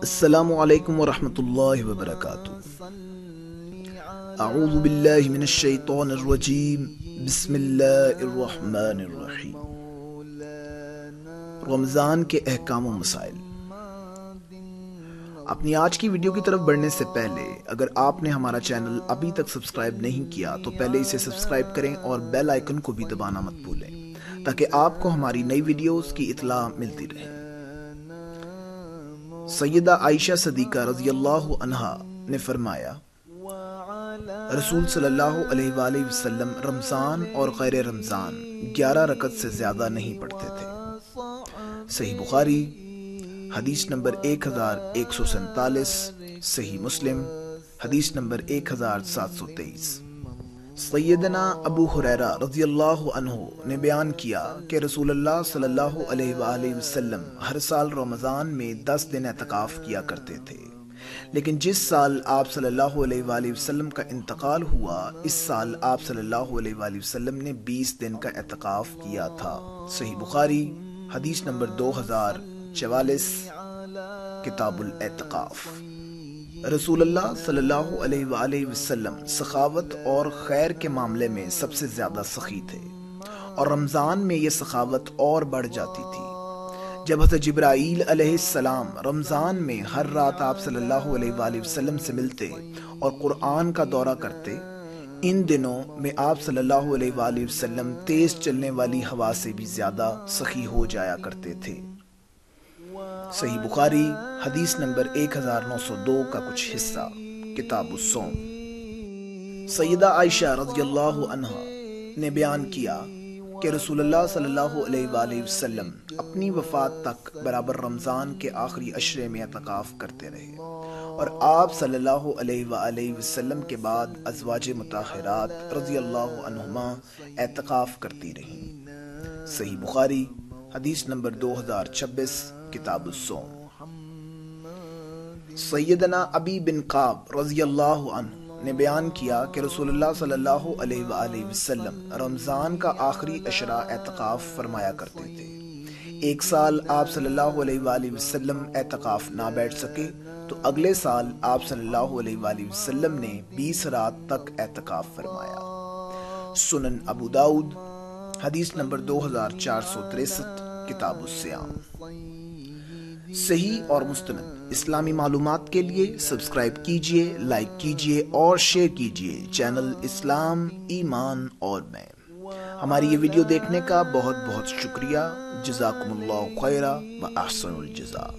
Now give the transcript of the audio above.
السلام علیکم ورحمۃ اللہ وبرکاتہ۔ اعوذ باللہ من الشیطان الرجیم، بسم اللہ الرحمن الرحیم۔ رمضان کے احکام و مسائل۔ اپنی آج کی ویڈیو کی طرف بڑھنے سے پہلے اگر آپ نے ہمارا چینل ابھی تک سبسکرائب نہیں کیا تو پہلے اسے سبسکرائب کریں اور بیل آئیکن کو بھی دبانا مت بھولیں تاکہ آپ کو ہماری نئی ویڈیوز کی اطلاع ملتی رہے۔ سیدہ عائشہ صدیقہ رضی اللہ عنہا نے فرمایا، رسول صلی اللہ علیہ وآلہ وسلم رمضان اور غیر رمضان 11 رکعت سے زیادہ نہیں پڑھتے تھے۔ صحیح بخاری حدیث نمبر 1147، صحیح مسلم حدیث نمبر 1723۔ سیدنا ابو ہریرہ رضی اللہ عنہ نے بیان کیا کہ رسول اللہ صلی اللہ علیہ وآلہ وسلم ہر سال رمضان میں 10 دن اعتکاف کیا کرتے تھے، لیکن جس سال آپ صلی اللہ علیہ وآلہ وسلم کا انتقال ہوا اس سال آپ صلی اللہ علیہ وآلہ وسلم نے 20 دن کا اعتکاف کیا تھا۔ صحیح بخاری حدیث نمبر 2044، کتاب الاعتکاف۔ رسول اللہ صلی اللہ علیہ وآلہ وسلم سخاوت اور خیر کے معاملے میں سب سے زیادہ سخی تھے، اور رمضان میں یہ سخاوت اور بڑھ جاتی تھی۔ جب حضرت جبرائیل علیہ السلام رمضان میں ہر رات آپ صلی اللہ علیہ وآلہ وسلم سے ملتے اور قرآن کا دورہ کرتے، ان دنوں میں آپ صلی اللہ علیہ وآلہ وسلم تیز چلنے والی ہوا سے بھی زیادہ سخی ہو جایا کرتے تھے۔ صحیح بخاری حدیث نمبر 1902 کا کچھ حصہ، کتاب الصوم۔ سیدہ عائشہ رضی اللہ عنہا نے بیان کیا کہ رسول اللہ صلی اللہ علیہ وآلہ وسلم اپنی وفات تک برابر رمضان کے آخری عشرے میں اعتکاف کرتے رہے، اور آپ صلی اللہ علیہ وآلہ وسلم کے بعد ازواج مطہرات رضی اللہ عنہما اعتکاف کرتی رہیں۔ صحیح بخاری حدیث نمبر 2026، کتاب الصوم۔ سیدنا ابی بن کعب رضی اللہ عنہ نے بیان کیا کہ رسول اللہ صلی اللہ علیہ وآلہ وسلم رمضان کا آخری عشرہ اعتکاف فرمایا کرتے تھے۔ ایک سال آپ صلی اللہ علیہ وآلہ وسلم اعتکاف نہ بیٹھ سکے تو اگلے سال آپ صلی اللہ علیہ وآلہ وسلم نے 20 رات تک اعتکاف فرمایا۔ سنن ابو داؤد حدیث نمبر 2463، کتاب الصیام۔ صحیح اور مستند اسلامی معلومات کے لیے سبسکرائب کیجئے، لائک کیجئے اور شیئر کیجئے چینل اسلام، ایمان اور میں۔ ہماری یہ ویڈیو دیکھنے کا بہت بہت شکریہ۔ جزاکم اللہ خیرا و احسن الجزاء۔